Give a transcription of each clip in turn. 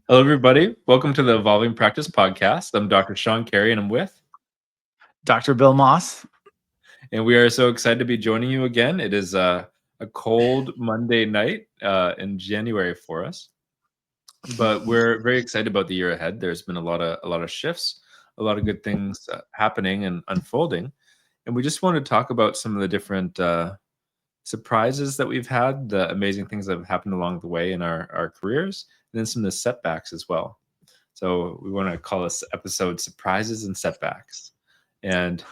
Hello, everybody. Welcome to the Evolving Practice Podcast. I'm Dr. Sean Carey, and I'm with, Dr. Bill Moss. and we are so excited to be joining you again. It is a cold Monday night in January for us, but we're very excited about the year ahead. There's been a lot of shifts, a lot of good things happening and unfolding, and we just want to talk about some of the different surprises that we've had, the amazing things that have happened along the way in our careers, and then some of the setbacks as well. So we want to call this episode "Surprises and Setbacks." And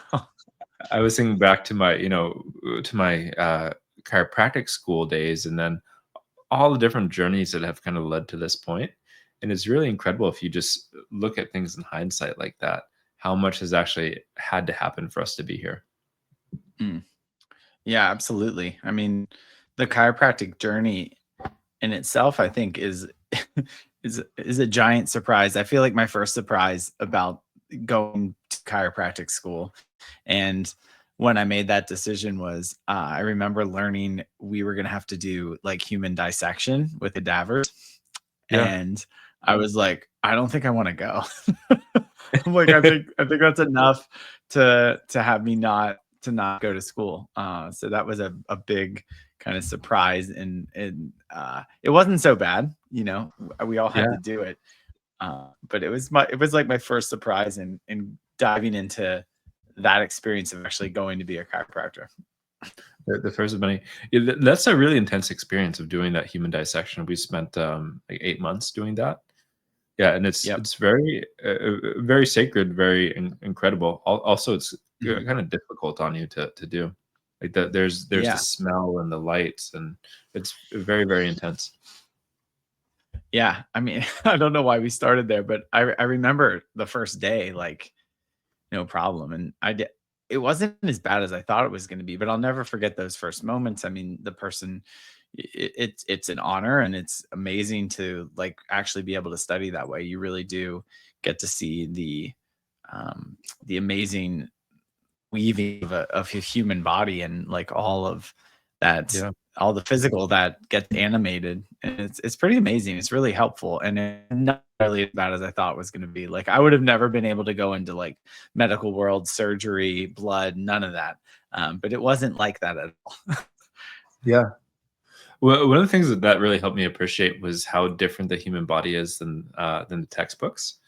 I was thinking back to my chiropractic school days, and then all the different journeys that have kind of led to this point. And it's really incredible if you just look at things in hindsight like that, how much has actually had to happen for us to be here. Mm. Yeah, absolutely. I mean, the chiropractic journey in itself, I think, is is a giant surprise. I feel like my first surprise about going to chiropractic school, and when I made that decision was, I remember learning we were going to have to do like human dissection with cadavers, Yeah. and I was like, I don't think I want to go. I'm like, I think that's enough to have me not go to school. So that was a big kind of surprise, and it wasn't so bad, we all had Yeah. to do it. But it was like my first surprise in diving into that experience of actually going to be a chiropractor. The first of many. Yeah, that's a really intense experience of doing that human dissection. We spent like 8 months doing that. Yeah, and it's Yep. it's very very sacred, very incredible. Also, it's Mhm. kind of difficult on you to do. Like that, there's the Yeah. smell and the lights, and it's very very intense. Yeah. I mean, I don't know why we started there, but I remember the first day, like, no problem. And it wasn't as bad as I thought it was going to be, but I'll never forget those first moments. I mean, the person, it's an honor, and it's amazing to like actually be able to study that way. You really do get to see the amazing weaving of a human body, and like all of that, Yeah, all the physical that gets animated, and it's pretty amazing. It's really helpful, and it's not really as bad as I thought it was going to be. Like, I would have never been able to go into like medical world, surgery, blood, none of that. But it wasn't like that at all. yeah. Well, one of the things that really helped me appreciate was how different the human body is than the textbooks.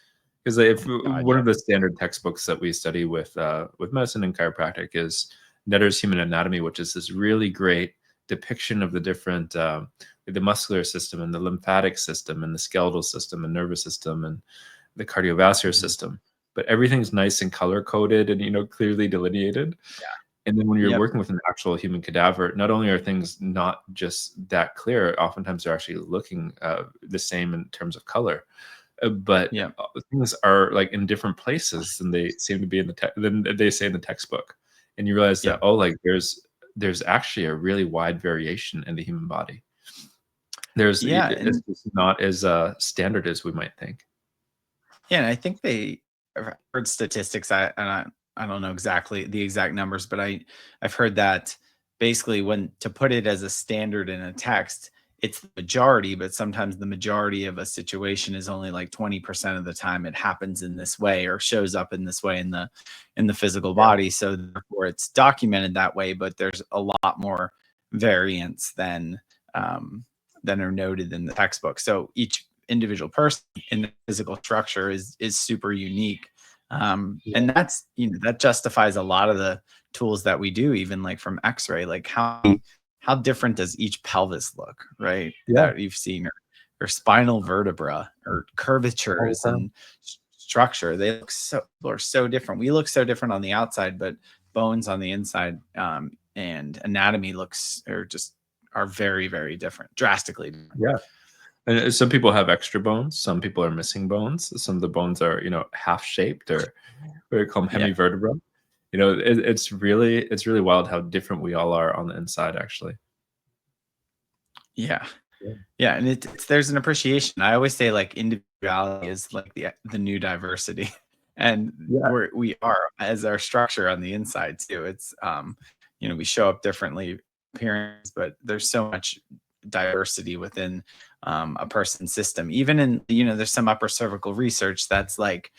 Because if God, one yeah. of the standard textbooks that we study with medicine and chiropractic is Netter's Human Anatomy, which is this really great depiction of the different the muscular system and the lymphatic system and the skeletal system and nervous system and the cardiovascular Mhm. system. But everything's nice and color coded and clearly delineated. And then when you're Yep. working with an actual human cadaver, not only are things not just that clear, oftentimes they're actually looking the same in terms of color, but Yep. things are like in different places than they seem to be in than they say in the textbook. And you realize that Yep. like there's actually a really wide variation in the human body. Yeah. It's And just not as standard as we might think. yeah, and I think I've heard statistics. I don't know exactly the exact numbers, but I've heard that basically, when to put it as a standard in a text, it's the majority, but sometimes the majority of a situation is only like 20% of the time it happens in this way or shows up in this way in the physical Yeah. body. So therefore it's documented that way, but there's a lot more variance um, than are noted in the textbook. So each individual person in the physical structure is super unique. And Yeah. that's, that justifies a lot of the tools that we do, even like from x-ray, like how different does each pelvis look, right, Yeah. that you've seen, or spinal vertebra, or All curvatures the time. and structure. They look so People are so different. We look so different on the outside, but bones on the inside, and anatomy are very, very different, drastically different. Yeah. And some people have extra bones. Some people are missing bones. Some of the bones are, half shaped or we call them Yeah. hemivertebra. It's really wild how different we all are on the inside, actually. Yeah. Yeah. Yeah, and there's an appreciation. I always say like individuality is like the new diversity, and Yeah. we are as our structure on the inside too. It's we show up differently appearance, but there's so much diversity within a person's system. Even in, there's some upper cervical research that's like,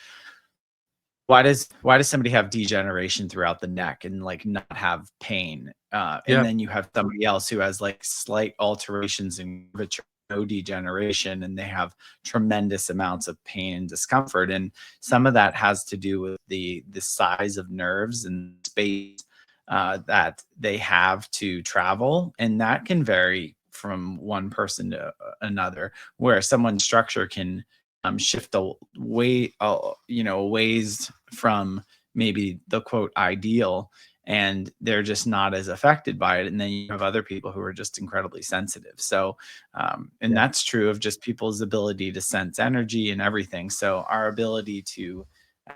why does somebody have degeneration throughout the neck and like not have pain? And Yeah. then you have somebody else who has like slight alterations in curvature, no degeneration, and they have tremendous amounts of pain and discomfort. And some of that has to do with the size of nerves and space that they have to travel, and that can vary from one person to another. Where someone's structure can shift away, ways from maybe the quote ideal, and they're just not as affected by it. And then you have other people who are just incredibly sensitive. So, and Yeah. that's true of just people's ability to sense energy and everything. So our ability to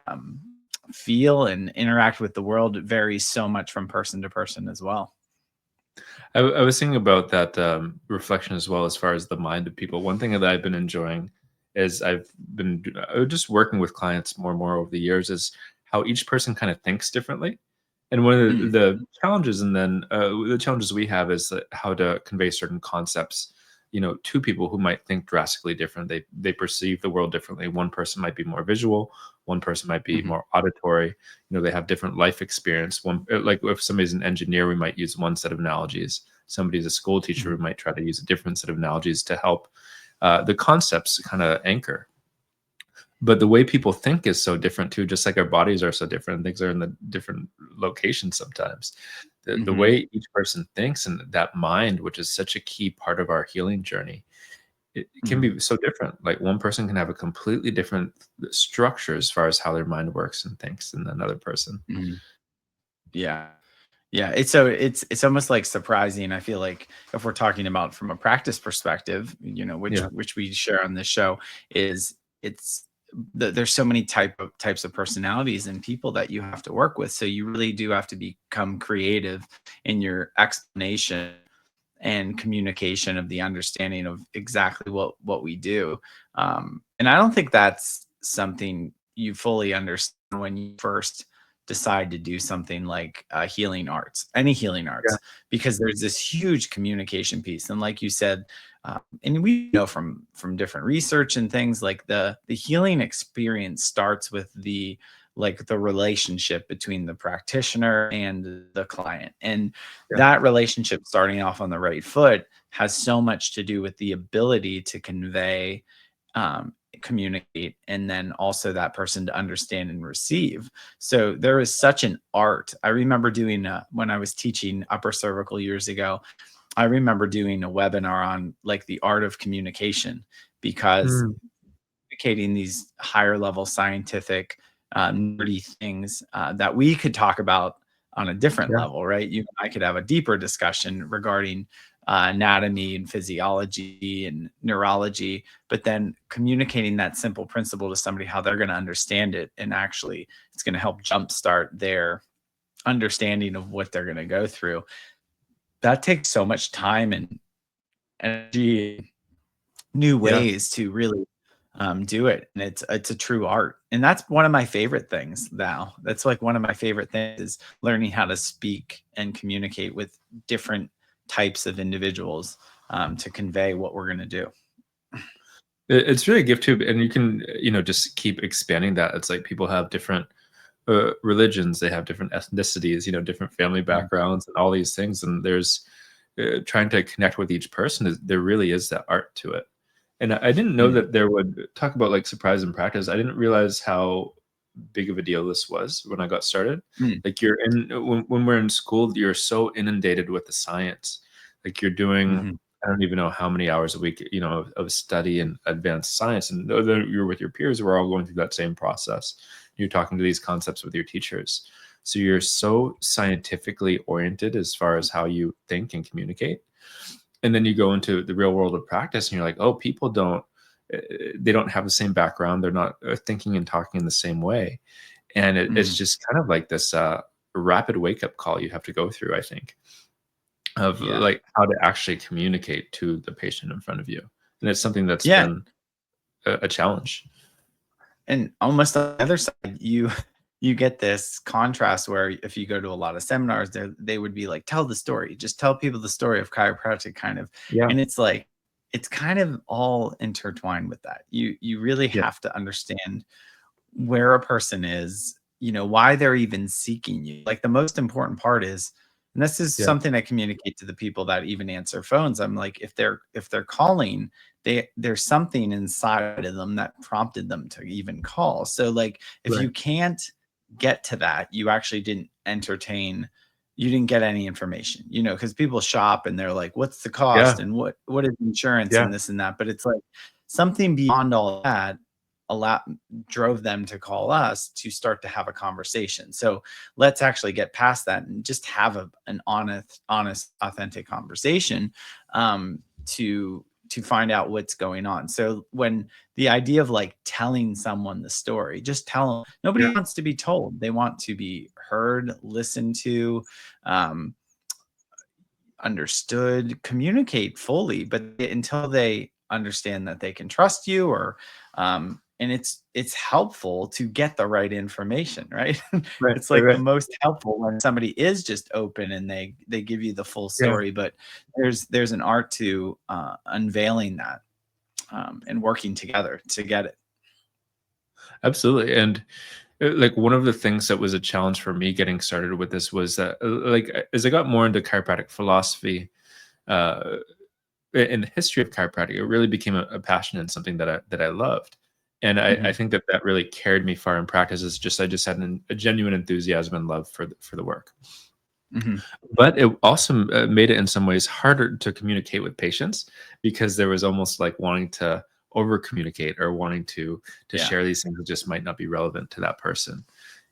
um, feel and interact with the world varies so much from person to person as well. I was thinking about that reflection as well as far as the mind of people. One thing that I've been enjoying is I've been just working with clients more and more over the years is how each person kind of thinks differently. And one of Mm, the challenges, and then the challenges we have is that how to convey certain concepts, to people who might think drastically different. They perceive the world differently. One person might be more visual, one person might be mhm, more auditory. They have different life experience. One, like if somebody's an engineer, we might use one set of analogies. Somebody's a school teacher, mhm, we might try to use a different set of analogies to help the concepts kind of anchor. But the way people think is so different too, just like our bodies are so different. Things are in the different locations sometimes. The mhm, way each person thinks and that mind, which is such a key part of our healing journey, it can mhm, be so different. Like one person can have a completely different structure as far as how their mind works and thinks than another person. mhm. Yeah. Yeah, it's almost like surprising. I feel like if we're talking about from a practice perspective, Yeah. which we share on this show, is it's there's so many types of personalities and people that you have to work with. So you really do have to become creative in your explanation and communication of the understanding of exactly what we do. And I don't think that's something you fully understand when you first decide to do something like healing arts, any healing Yeah. arts, because there's this huge communication piece. And like you said, and we know from different research and things, like the healing experience starts with the relationship between the practitioner and the client. And Yeah. that relationship starting off on the right foot has so much to do with the ability to convey, communicate, and then also that person to understand and receive. So there is such an art. I remember doing when I was teaching upper cervical years ago. I remember doing a webinar on like the art of communication, because Mm, communicating these higher level scientific, nerdy things that we could talk about on a different yeah. level, right? You and I could have a deeper discussion regarding anatomy and physiology and neurology, but then communicating that simple principle to somebody, how they're going to understand it, and actually it's going to help jumpstart their understanding of what they're going to go through. That takes so much time and energy, new Yeah. ways to really do it, and it's a true art. And that's one of my favorite things now. That's like one of my favorite things is learning how to speak and communicate with different types of individuals, to convey what we're going to do. It's really a gift too, and you can, just keep expanding that. It's like people have different religions, they have different ethnicities, different family Mhm. backgrounds, and all these things. And there's trying to connect with each person. There really is that art to it. And I didn't know Mm, that there would talk about like surprise and practice. I didn't realize how big of a deal this was when I got started. mm, Like you're in when we're in school, you're so inundated with the science. Like you're doing, mhm, I don't even know how many hours a week, of study and advanced science. And then you're with your peers, we're all going through that same process. You're talking to these concepts with your teachers. So you're so scientifically oriented as far as how you think and communicate. And then you go into the real world of practice and you're like, oh, people don't, they don't have the same background. They're not thinking and talking in the same way. And it's mhm. just kind of like this rapid wake up call you have to go through, I think, of Yeah. like how to actually communicate to the patient in front of you. And it's something that's Yeah. been a challenge. And almost on the other side, you get this contrast where if you go to a lot of seminars, they would be like, tell the story, just tell people the story of chiropractic kind of. Yeah. And it's like, it's kind of all intertwined with that. You really Yeah. have to understand where a person is, why they're even seeking you. Like the most important part is, and this is Yeah. something I communicate to the people that even answer phones. I'm like, if they're calling, there's something inside of them that prompted them to even call. So like if Right. you can't get to that, you actually didn't entertain, you didn't get any information, because people shop and they're like, what's the Yeah. cost and what is insurance Yeah. and this and that. But it's like something beyond all that allow drove them to call us to start to have a conversation. So let's actually get past that and just have an honest, authentic conversation, to find out what's going on. So when the idea of like telling someone the story, just tell them. Yeah. Nobody wants to be told. They want to be heard, listened to, um, understood, communicate fully, but until they understand that they can trust you, or and it's helpful to get the right information, right? Right. It's Right. like the Right. most helpful when somebody is just open and they give you the full Yeah. story. But there's an art to unveiling that, and working together to get it. Absolutely. And like one of the things that was a challenge for me getting started with this was that like as I got more into chiropractic philosophy, uh in the history of chiropractic, it really became a passion and something that I loved. And I Mhm. think that really carried me far in practice. Is just I just had a genuine enthusiasm and love for the work. Mhm. But it also made it in some ways harder to communicate with patients because there was almost like wanting to over communicate or wanting to Yeah. share these things that just might not be relevant to that person.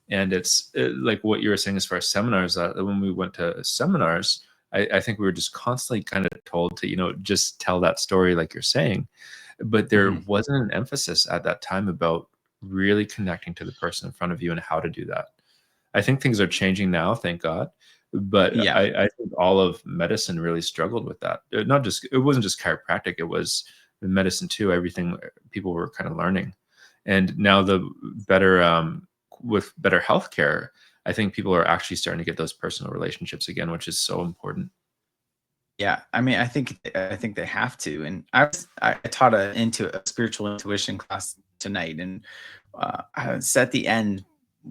And it's like what you were saying as far as seminars. When we went to seminars, I think we were just constantly kind of told to just tell that story like you're saying, but there Mhm. wasn't an emphasis at that time about really connecting to the person in front of you and how to do that. I think things are changing now, thank God. But Yeah. I think all of medicine really struggled with that. Not just it wasn't just chiropractic; it was medicine too. Everything people were kind of learning, and now the better with better healthcare, I think people are actually starting to get those personal relationships again, which is so important. Yeah, I mean, I think they have to. And I taught a spiritual intuition class tonight, and I was at the end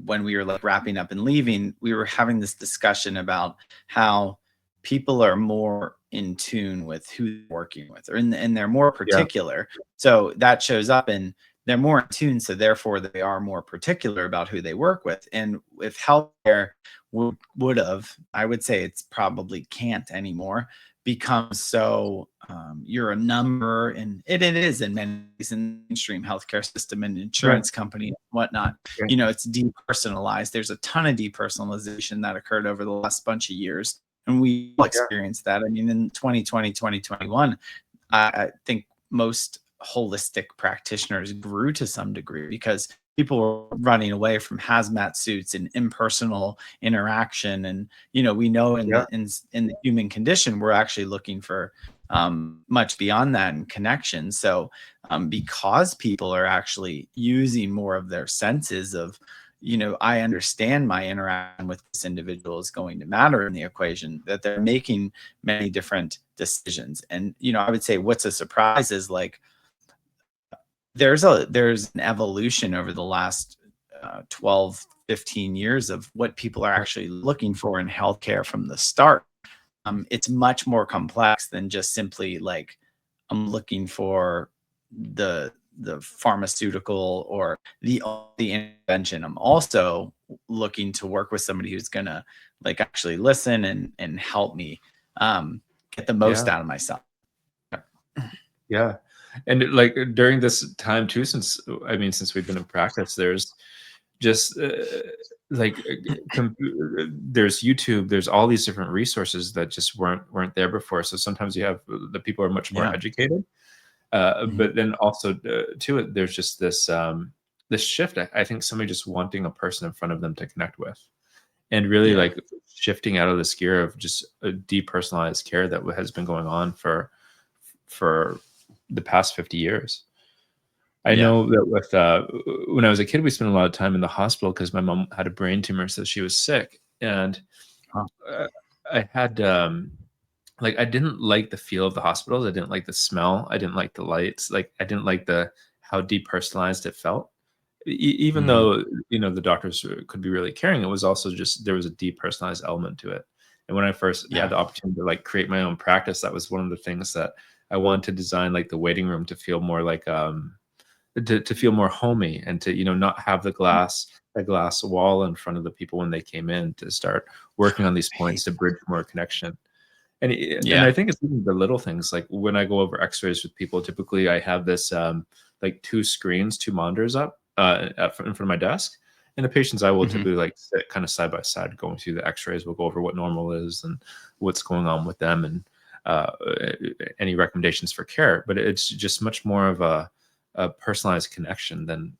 when we were like wrapping up and leaving. We were having this discussion about how people are more in tune with who they're working with, and they're more Yeah, particular. So that shows up, and they're more in tune. So therefore, they are more particular about who they work with. And if healthcare would have, I would say it's probably can't anymore, become so, you're a number, and it is in many ways in the mainstream healthcare system and right, insurance company and whatnot. right. It's depersonalized. There's a ton of depersonalization that occurred over the last bunch of years, and we all Yeah, experienced that. I mean, in 2020, 2021, I think most holistic practitioners grew to some degree because people were running away from hazmat suits and impersonal interaction. And we know in yeah, the human condition, we're actually looking for much beyond that and connection. So because people are actually using more of their senses of, I understand my interaction with this individual is going to matter in the equation, that they're making many different decisions. And I would say what's a surprise is like there's an evolution over the last 12, 15 years of what people are right. actually looking for in healthcare from the start. It's much more complex than just simply like I'm looking for the pharmaceutical or the intervention. I'm also looking to work with somebody who's gonna like actually listen and help me get the most Yeah, out of myself. yeah. And like during this time too, since I mean, since we've been in practice, there's just like there's YouTube, there's all these different resources that just weren't there before. So sometimes you have the people are much more Yeah. educated, Mhm. but then also to it, there's just this shift. I think somebody just wanting a person in front of them to connect with, and really Yeah. like shifting out of this gear of just a depersonalized care that has been going on for the past 50 years. I Yeah. know that with when I was a kid, we spent a lot of time in the hospital because my mom had a brain tumor, so she was sick, and Huh. uh, I had like I didn't like the feel of the hospitals. I didn't like the smell. I didn't like the lights. Like I didn't like the how depersonalized it felt. Even Mm, though the doctors could be really caring, it was also just there was a depersonalized element to it. And when I first had yeah. the opportunity to like create my own practice, that was one of the things that I wanted to design, like the waiting room to feel more like to feel more homey and to not have the glass wall in front of the people when they came in, to start working on these Right. points to bridge more connection. And Yeah. I think it's even the little things, like when I go over X-rays with people, typically I have this like two monitors up in front of my desk, and the patients I will Mhm. typically like sit kind of side by side going through the X-rays. We'll go over what normal is and what's going on with them, and uh, any recommendations for care. But it's just much more of a personalized connection than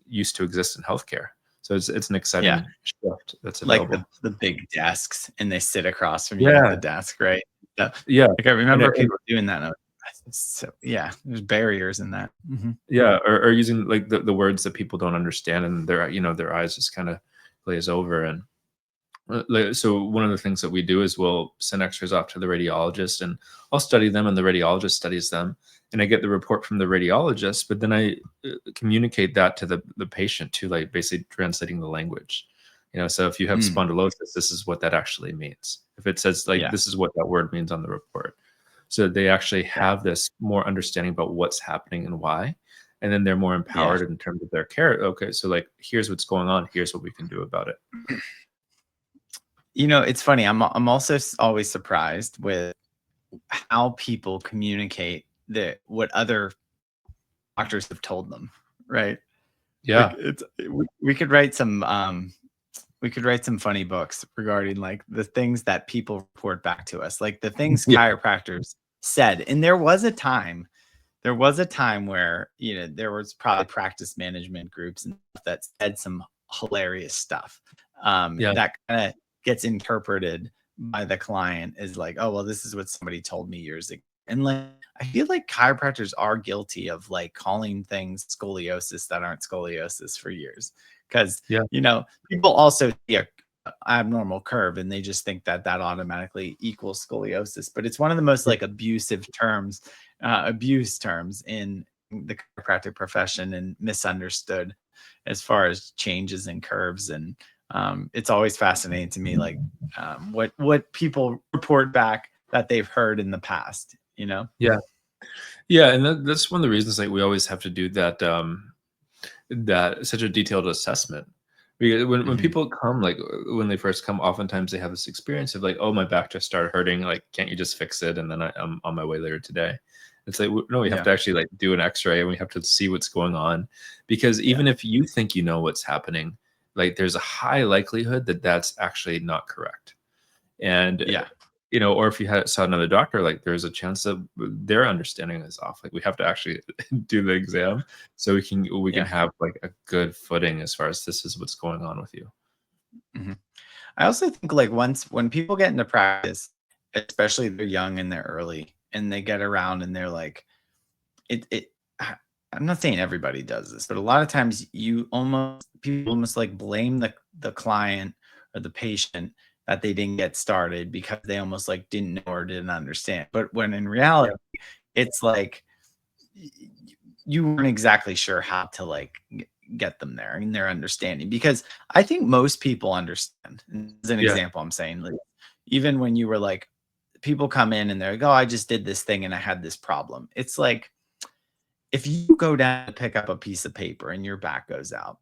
used to exist in healthcare. So it's an Yeah. exciting shift that's Like available. the big desks, and they sit across from you at the Yeah, desk, right? Yeah. yeah, Like, I and remember people doing that, and I was so yeah, there's barriers in that. Mhm. yeah, or using like the words that people don't understand, and their eyes just kind of glaze over. And so one of the things that we do is we'll send X-rays off to the radiologist, and I'll study them, and the radiologist studies them, and I get the report from the radiologist. But then I communicate that to the patient too, like basically translating the language. So if you have Mm, spondylosis, this is what that actually means. If it says like yeah, this is what that word means on the report, so they actually yeah, have this more understanding about what's happening and why, and then they're more yeah. empowered in terms of their care. Okay, so like here's what's going on. Here's what we can do about it. It's funny, I'm also always surprised with how people communicate what other doctors have told them, right? Like, Yeah, we could write some funny books regarding, like, the things that people report back to us, like the things yeah, chiropractors said. And there was a time where, there was probably practice management groups and stuff that said some hilarious stuff, yeah, that kind of gets interpreted by the client as like, oh, well, this is what somebody told me years ago. And like, I feel like chiropractors are guilty of like calling things scoliosis that aren't scoliosis for years. Cause, yeah, people also see a abnormal curve and they just think that that automatically equals scoliosis. But it's one of the most yeah, like abuse terms in the chiropractic profession, and misunderstood as far as changes in curves. And it's always fascinating to me, like, what people report back that they've heard in the past. yeah, yeah. And that's one of the reasons like we always have to do that such a detailed assessment. Because when Hmm. people come, like when they first come, oftentimes they have this experience of like, oh, my back just started hurting. Like, can't you just fix it? And then I'm on my way later today. It's like, no, we have Yeah, to actually like do an X-ray, and we have to see what's going on. Because yeah, even if you think you know what's happening, like there's a high likelihood that that's actually not correct. And yeah, or if you saw another doctor, like there's a chance that their understanding is off. Like we have to actually do the exam so we can yeah. have like a good footing as far as this is what's going on with you. Hmm. I also think, like, once when people get into practice, especially they're young and they're early, and they get around and they're like, it I'm not saying everybody does this, but a lot of times people almost like blame the client or the patient that they didn't get started because they almost like didn't know or didn't understand. But when in reality, Yeah, it's like y- you weren't exactly sure how to like get them there and their understanding, because I think most people understand. And as an yeah, example, I'm saying, like, even when you were like, people come in and they're like, oh, I just did this thing and I had this problem. It's like, if you go down to pick up a piece of paper and your back goes out,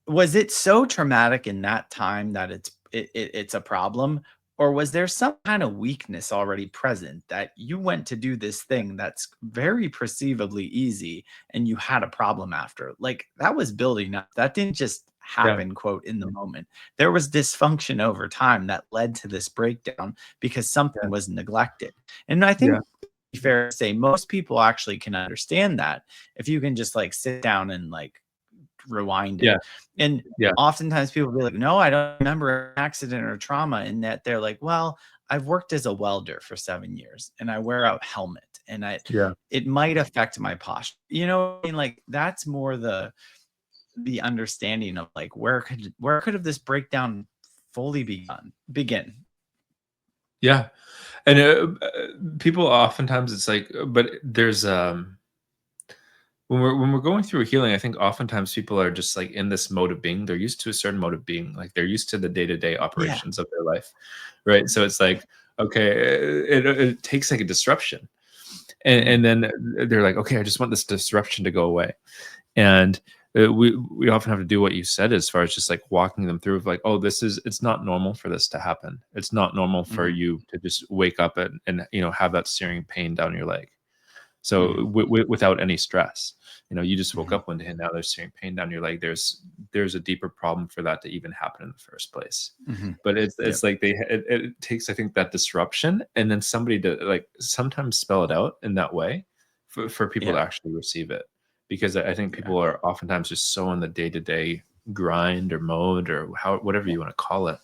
was it so traumatic in that time that it's a problem? Or was there some kind of weakness already present that you went to do this thing that's very perceivably easy and you had a problem after? Like, that was building up. That didn't just yeah, happen, quote, in the moment. There was dysfunction over time that led to this breakdown because something yeah, was neglected. And I yeah, think fair to say most people actually can understand that if you can just like sit down and like rewind it. yeah, And yeah, oftentimes people be like, no, I don't remember an accident or trauma. And that they're like, well, I've worked as a welder for 7 years and I wear a helmet and Yeah. it might affect my posture. You know what I mean? Like that's more the understanding of like where could have this breakdown fully begin? Yeah. And people oftentimes it's like, but there's when we're going through healing, I think oftentimes people are just like in this mode of being. They're used to a certain mode of being, like they're used to the day-to-day Yeah. operations of their life, right? So it's like, okay, it takes like a disruption, and then they're like, okay, I just want this disruption to go away, and we often have to do what you said as far as just like walking them through of like, oh, it's not normal for this to happen. It's not normal for Mhm, you to just wake up and have that searing pain down your leg. So mhm, without any stress, you just woke mhm. up one day and now there's searing pain down your leg. There's a deeper problem for that to even happen in the first place. Mhm. But it's Yep. it's like it takes, I think, that disruption and then somebody to like sometimes spell it out in that way for people to Yeah. actually receive it. Because I think Yeah. people are oftentimes just so in the day-to-day grind or mode or whatever Yeah. you want to call it.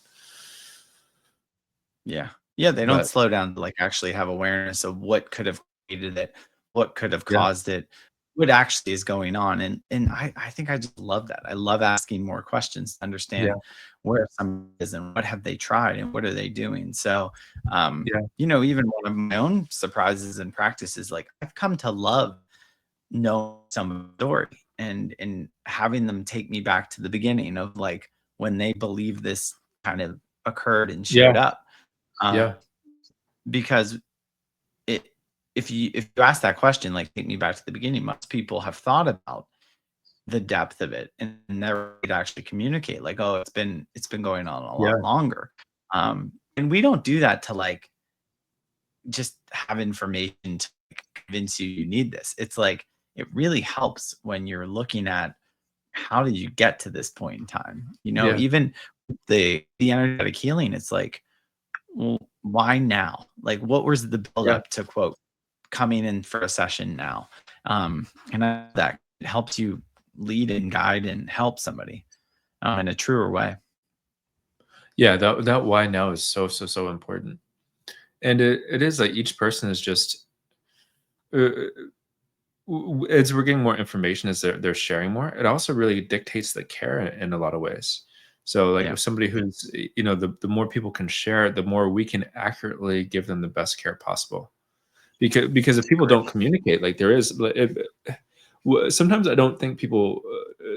Yeah. Yeah, they don't But slow down to, like, actually have awareness of what could have created it, what could have yeah, caused it, what actually is going on, and I think I just love that. I love asking more questions to yeah, understand where someone is and what have they tried and what are they doing. So, yeah, even one of my own surprises and practices, like, I've come to love know some story and having them take me back to the beginning of, like, when they believe this kind of occurred and yeah, showed up. yeah, Um, because it if you ask that question, like, "Take me back to the beginning," most people have thought about the depth of it and never would actually communicate, like, "Oh, it's been going on a lot yeah, longer." And we don't do that to, like, just have information to, like, convince you you need this. It's like, it really helps when you're looking at how did you get to this point in time? yeah, Even the energetic healing, it's like, well, why now? Like, what was the yeah. buildup to quote coming in for a session now? And that helps you lead and guide and help somebody in a truer way. Yeah, that why now is so, so, so important. And it is like each person is just as we're getting more information as they're sharing more, it also really dictates the care in a lot of ways. So like Yeah. if somebody who's the more people can share, the more we can accurately give them the best care possible. Because if people Great. don't communicate, like there is sometimes I don't think people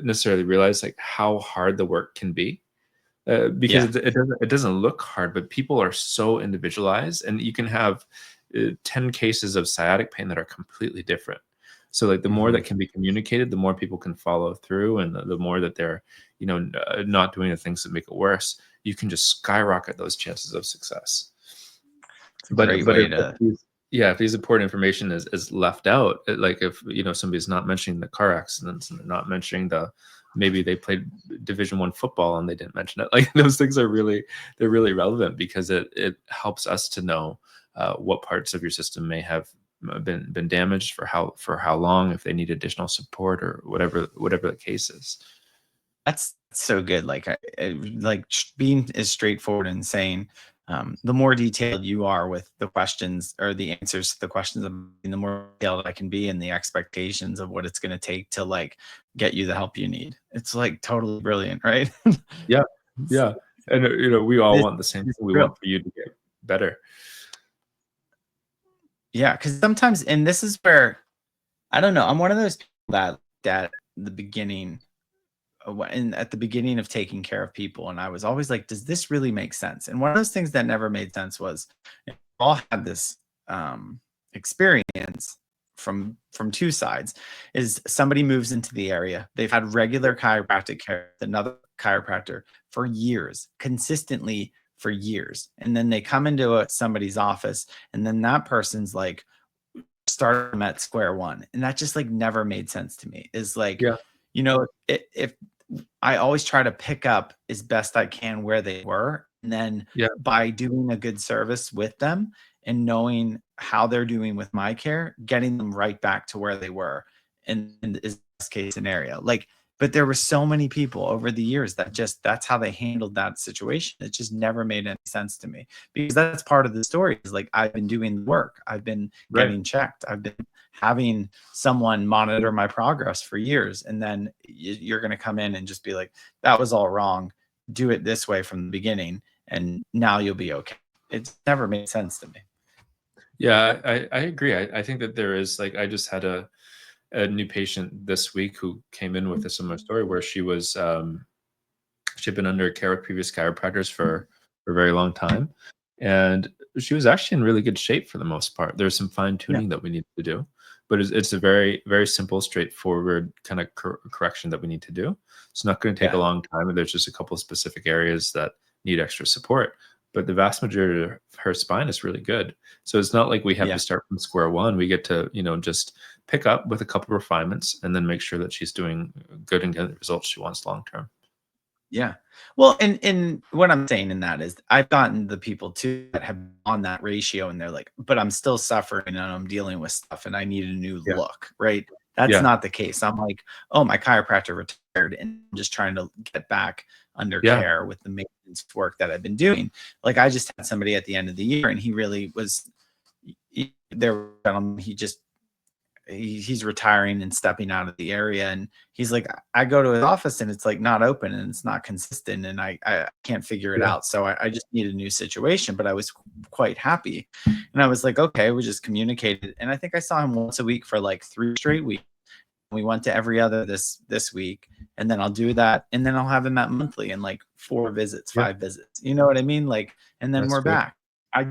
necessarily realize like how hard the work can be. Because Yeah. it doesn't look hard, but people are so individualized, and you can have 10 cases of sciatic pain that are completely different. So, like, the more Mhm. that can be communicated, the more people can follow through, and the more that they're, not doing the things that make it worse, you can just skyrocket those chances of success. It's a But great but way if to these important information is left out, like if somebody's not mentioning the car accidents and they're not mentioning maybe they played Division One football and they didn't mention it, like those things they're really relevant because it helps us to know what parts of your system may have been damaged for how long, if they need additional support or whatever the case is. that's so good. Like, like being as straightforward and saying, the more detailed you are with the questions or the answers to the questions, the more detailed I can be in the expectations of what it's going to take to like get you the help you need. It's like totally brilliant, right? Yeah, It's- yeah, and we all this want the same is thing. We real. want for you to get better. Yeah, because sometimes, and this is where I don't know. I'm one of those people that the beginning and at the beginning of taking care of people, and I was always like, does this really make sense? And one of those things that never made sense was we all had this experience from two sides. Is somebody moves into the area, they've had regular chiropractic care with another chiropractor for years, consistently for years, and then they come into somebody's office, and then that person's like start them at square one, and that just like never made sense to me. Is like, Yeah, if I always try to pick up as best I can where they were, and then yeah, by doing a good service with them and knowing how they're doing with my care, getting them right back to where they were, and is best case scenario. Like But there were so many people over the years that just that's how they handled that situation. It just never made any sense to me, because that's part of the story is like I've been doing the work, I've been Right. getting checked, I've been having someone monitor my progress for years, and then you're going to come in and just be like, that was all wrong. Do it this way from the beginning, and now you'll be okay. It's never made sense to me. Yeah, I agree. I think that there is, like, I just had a new patient this week who came in with a similar story where she'd been under care with previous chiropractors for a very long time, and she was actually in really good shape for the most part. There's some fine Yeah. tuning that we need to do, but it's a very, very simple, straightforward kind of correction that we need to do. It's not going to take a Yeah. long time, and there's just a couple of specific areas that need extra support. But the vast majority of her spine is really good. So it's not like we have Yeah. to start from square one. We get to, just pick up with a couple refinements and then make sure that she's doing good and getting the results she wants long term. Yeah. Well, and what I'm saying in that is I've gotten the people too that have on that ratio and they're like, but I'm still suffering and I'm dealing with stuff and I need a new Yeah. look, right? That's Yeah. not the case. I'm like, oh, my chiropractor retired and I'm just trying to get back under Yeah. care with the maintenance work that I've been doing. Like I just had somebody at the end of the year and he really was there. He just he's retiring and stepping out of the area, and he's like, I go to his office and it's like not open and it's not consistent and I can't figure it Yeah. out, so I just need a new situation. But I was quite happy, and I was like, okay, we just communicated, and I think I saw him once a week for like 3 straight weeks. We went to every other this week, and then I'll do that, and then I'll have him at monthly and like 4 visits, Yeah. 5 visits, you know what I mean? Like, and then That's we're great. back. I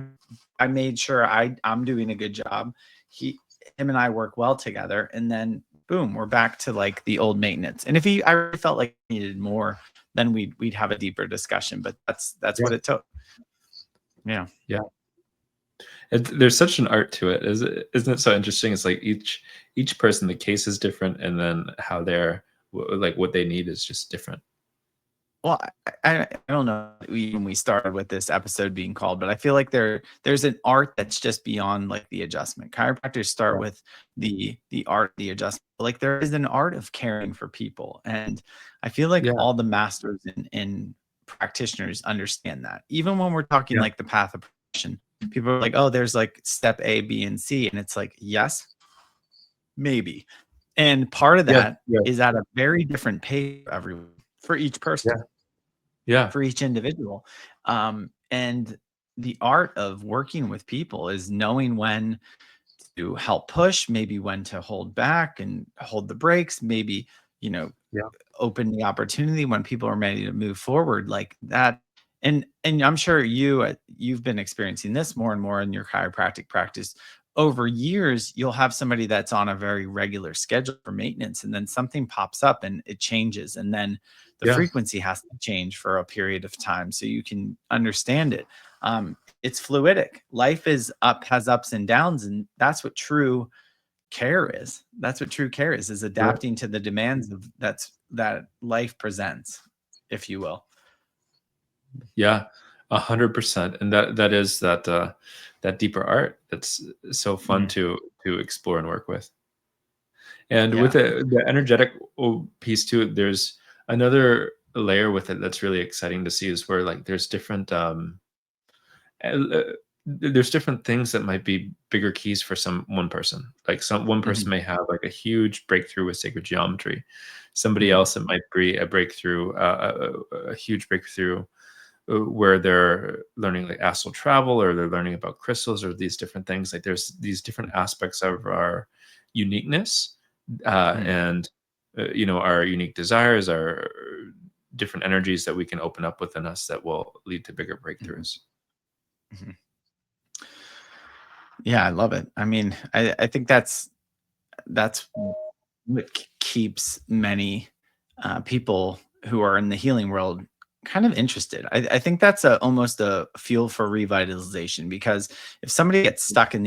i made sure I'm doing a good job. he Him and I work well together, and then boom, we're back to like the old maintenance. And if I really felt like he needed more, then we'd have a deeper discussion, but that's Yeah. what it took. Yeah. Yeah. There's such an art to it. Isn't it so interesting? It's like each person, the case is different, and then how they're like what they need is just different. Well, I don't know when we started with this episode being called, but I feel like there's an art that's just beyond like the adjustment. Chiropractors start Yeah. with the art, the adjustment. Like there is an art of caring for people, and I feel like Yeah. all the masters and practitioners understand that. Even when we're talking Yeah. like the path of progression, people are like, "Oh, there's like step A, B, and C," and it's like, yes, maybe. And part of Yeah. that Yeah. is at a very different pace for everyone, for each person, Yeah. Yeah. for each individual. And the art of working with people is knowing when to help push, maybe when to hold back and hold the brakes, maybe, you know, Yeah. open the opportunity when people are ready to move forward like that. And I'm sure you've been experiencing this more and more in your chiropractic practice. Over years, you'll have somebody that's on a very regular schedule for maintenance, and then something pops up and it changes. And then the Yeah. frequency has to change for a period of time so you can understand it. It's fluidic. Life has ups and downs, and that's what true care is. That's what true care is Yeah. adapting to the demands of that life presents, if you will. Yeah. 100%. And that is that deeper art that's so fun Mhm. to explore and work with. And with Yeah. the energetic piece to it, there's another layer with it that's really exciting to see is where like uh, there's different things that might be bigger keys for one person. Like one Mhm. person may have like a huge breakthrough with sacred geometry. Somebody Mhm. else, it might be a breakthrough, a huge breakthrough where they're learning like astral travel, or they're learning about crystals, or these different things. Like there's these different aspects of our uniqueness, Mhm. and our unique desires, our different energies that we can open up within us that will lead to bigger Mhm. breakthroughs. Mhm. Yeah, I love it. I mean, I think that's what keeps many people who are in the healing world kind of interested. I think that's almost a fuel for revitalization, because if somebody gets stuck in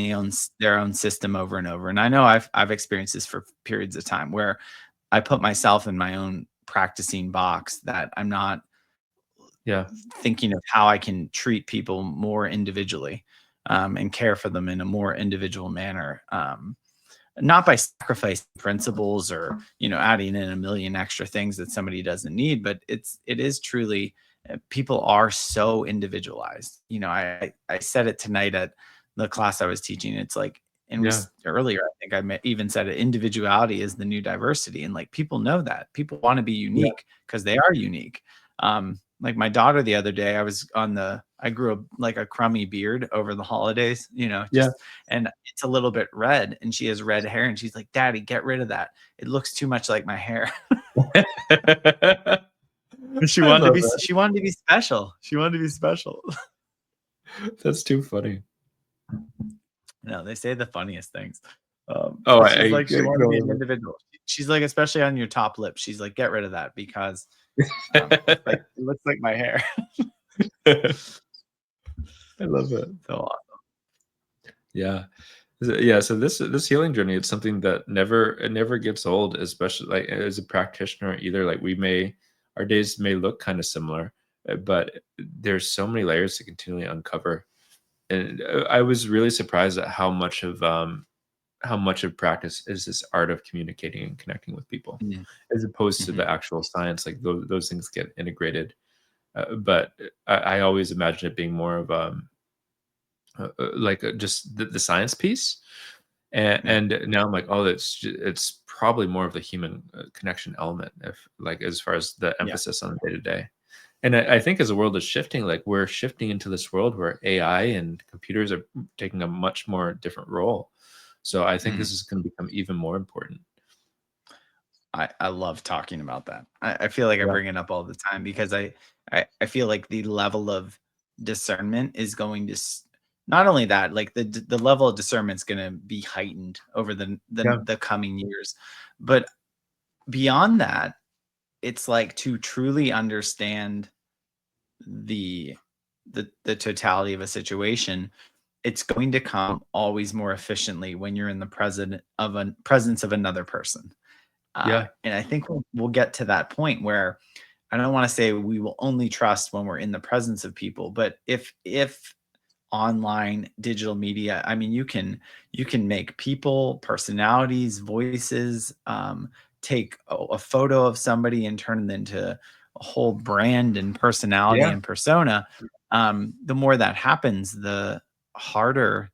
their own system over and over, and I know I've experienced this for periods of time where I put myself in my own practicing box that I'm not Yeah. thinking of how I can treat people more individually, and care for them in a more individual manner. not by sacrificing principles or, adding in a million extra things that somebody doesn't need, but it is truly, people are so individualized. I said it tonight at the class I was teaching. It's like, and Yeah. earlier, I think even said it, individuality is the new diversity. And like, people know that people want to be Yeah. unique because they are unique. Like my daughter the other day, I grew up like a crummy beard over the holidays, Yeah. and it's a little bit red, and she has red hair, and she's like, "Daddy, get rid of that. It looks too much like my hair." And I love that. she wanted to be special. She wanted to be special. That's too funny. No, they say the funniest things. Oh, But I she's like, she can wanted to be an only individual. She's like, especially on your top lip. She's like, get rid of that because it looks like my hair. I love it. So Yeah. Yeah, so this healing journey, it's something that never gets old, especially like as a practitioner either. Like our days may look kind of similar, but there's so many layers to continually uncover. And I was really surprised at how much of practice is this art of communicating and connecting with people, mm, as opposed to mhm. the actual science. Like those things get integrated, but I always imagine it being more of like just the science piece. Yeah. And now I'm like, oh, it's probably more of the human connection element, if like as far as the Yeah. emphasis on the day to day. And I think as the world is shifting, like we're shifting into this world where AI and computers are taking a much more different role. So I think Mm. this is going to become even more important. I love talking about that. I feel like I Yeah, bring it up all the time because I feel like the level of discernment is going to not only that, like the level of discernment is going to be heightened over yeah, the coming years, but beyond that, it's like to truly understand the the totality of a situation, it's going to come always more efficiently when you're in the presence of another person. yeah, And I think we'll get to that point where I don't want to say we will only trust when we're in the presence of people, but if online digital media, I mean, you can make people, personalities, voices, take a photo of somebody and turn it into a whole brand and personality yeah, and persona. The more that happens, the harder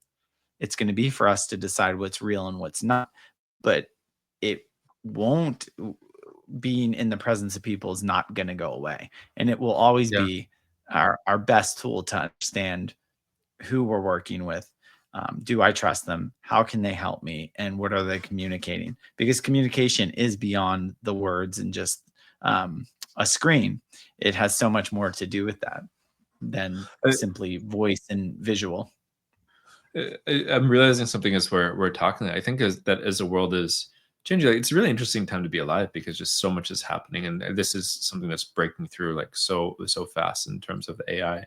it's going to be for us to decide what's real and what's not. But it won't, being in the presence of people is not going to go away, and it will always yeah. be our best tool to understand who we're working with. Do I trust them? How can they help me? And what are they communicating? Because communication is beyond the words and just a screen. It has so much more to do with that than simply voice and visual. I'm realizing something as we're talking. I think as the world is changing, like, it's a really interesting time to be alive because just so much is happening, and this is something that's breaking through like so fast in terms of AI.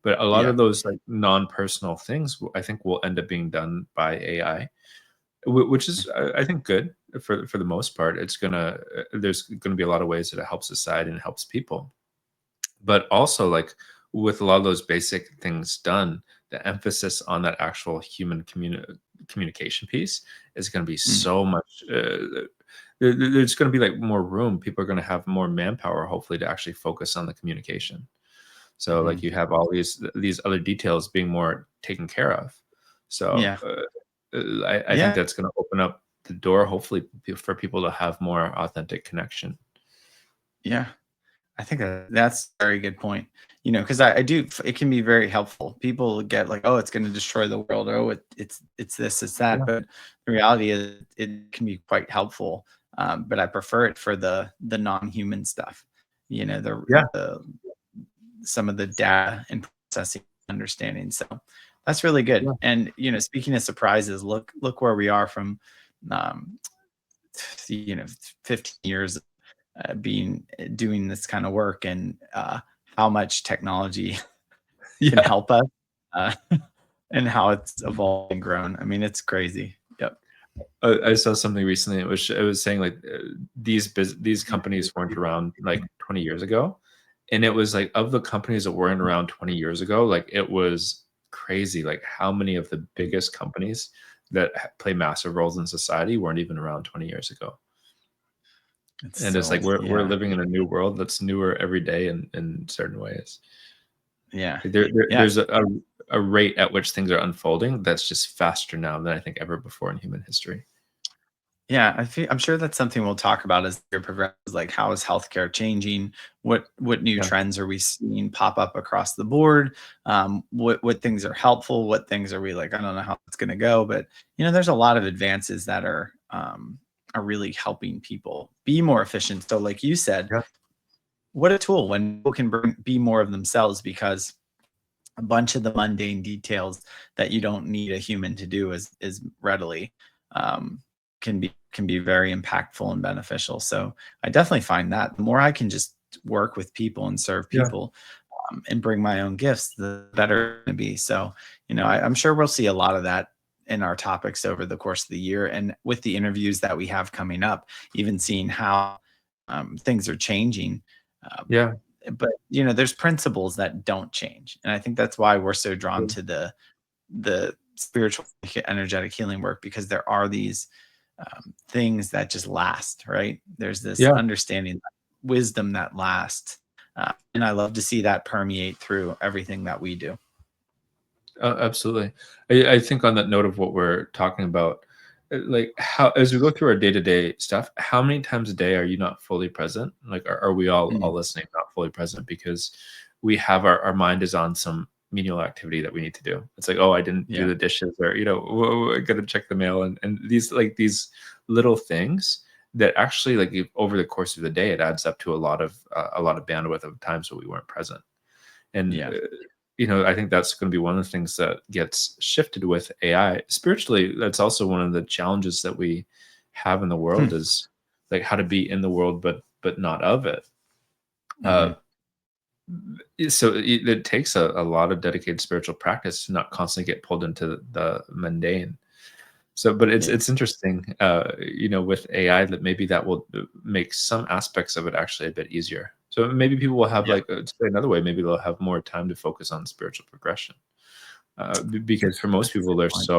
But a lot Yeah. of those like non-personal things, I think, will end up being done by AI, which is I think good for the most part. It's gonna there's gonna be a lot of ways that it helps society and helps people, but also like with a lot of those basic things done, the emphasis on that actual human communication piece is going to be Mm, so much there's going to be like more room. People are going to have more manpower hopefully to actually focus on the communication. So like mhm. you have all these other details being more taken care of. So Yeah. I think Yeah. that's going to open up the door hopefully for people to have more authentic connection. Yeah. I think that's a very good point. Because I do, it can be very helpful. People get like, oh, it's going to destroy the world. Oh, it's this, it's that. Yeah, But the reality is, it can be quite helpful. But I prefer it for the non-human stuff. yeah, The some of the data and processing understanding. So that's really good. yeah, And speaking of surprises, look where we are from, um, you know, 15 years being doing this kind of work, and how much technology can yeah. help us, uh, and how it's evolved and grown. I mean, it's crazy. Yep. I saw something recently. It was saying like these companies weren't around like 20 years ago, and it was like of the companies that weren't around 20 years ago, like it was crazy. Like how many of the biggest companies that play massive roles in society weren't even around 20 years ago. It's And it's like so, we're yeah, living in a new world that's newer every day in certain ways. yeah, yeah. There's a rate at which things are unfolding that's just faster now than I think ever before in human history. Yeah, I'm sure that's something we'll talk about as the year progresses. Like, how is healthcare changing? What new Yeah, trends are we seeing pop up across the board? What things are helpful? What things are we like? I don't know how it's going to go, but there's a lot of advances that are really helping people be more efficient. So, like you said, yeah, what a tool when people can be more of themselves, because a bunch of the mundane details that you don't need a human to do is readily um, can be very impactful and beneficial. So I definitely find that the more I can just work with people and serve yeah, people, and bring my own gifts, the better it's going to be. So I'm sure we'll see a lot of that in our topics over the course of the year, and with the interviews that we have coming up, even seeing how things are changing. Um, yeah. but there's principles that don't change, and I think that's why we're so drawn to the spiritual energetic healing work, because there are these things that just last, right? There's this Yeah. understanding, wisdom that lasts, and I love to see that permeate through everything that we do. Absolutely. I think on that note of what we're talking about, like how as we go through our day-to-day stuff, how many times a day are you not fully present? Like are we all Mm, listening, not fully present because we have our mind is on some menial activity that we need to do. It's like, oh, I didn't do yeah, the dishes, or I gotta check the mail, and these little things that actually over the course of the day it adds up to a lot of bandwidth of times where we weren't present. And yeah, I think that's going to be one of the things that gets shifted with AI. Spiritually, that's also one of the challenges that we have in the hmm, world is like how to be in the world but not of it. Uh, hmm, so it takes a lot of dedicated spiritual practice to not constantly get pulled into the mundane. So, but yeah, it's interesting, with AI that maybe that will make some aspects of it actually a bit easier. So maybe people will have yeah. to say another way, maybe they'll have more time to focus on spiritual progression. Because for most That's a people, good point.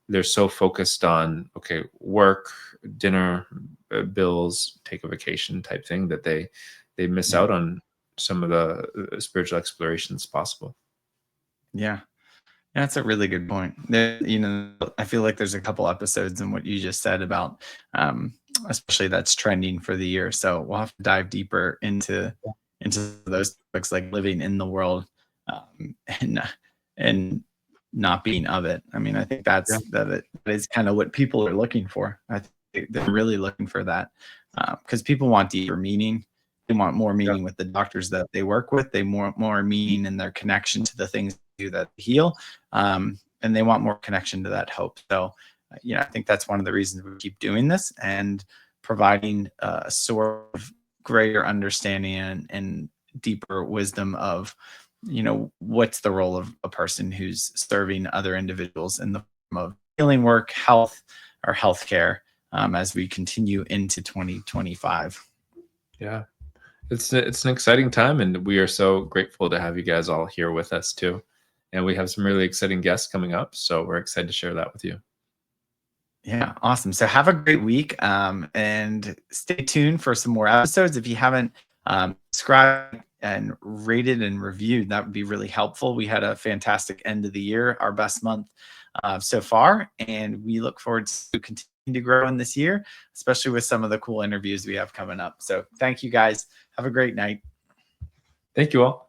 they're so focused on okay, work, dinner, bills, take a vacation type thing that they miss Yeah, out on some of the spiritual explorations possible. yeah. That's a really good point. I feel like there's a couple episodes in what you just said about, um, especially that's trending for the year. So we'll have to dive deeper into those topics, like living in the world, um, and and not being of it. I mean, I think Yeah, that is kind of what people are looking for. I think they're really looking for that, because people want deeper meaning. They want more yeah, meaning with the doctors that they work with. They want more meaning in their connection to the things they do that heal, and they want more connection to that hope. So, I think that's one of the reasons we keep doing this, and providing a sort of greater understanding and deeper wisdom of, what's the role of a person who's serving other individuals in the form of healing work, health, or healthcare, as we continue into 2025. yeah. It's an exciting time, and we are so grateful to have you guys all here with us too. And we have some really exciting guests coming up, so we're excited to share that with you. Yeah, awesome. So have a great week, and stay tuned for some more episodes. If you haven't subscribed and rated and reviewed, that would be really helpful. We had a fantastic end of the year, our best month so far, and we look forward to continuing to grow in this year, especially with some of the cool interviews we have coming up. So thank you guys. Have a great night. Thank you all.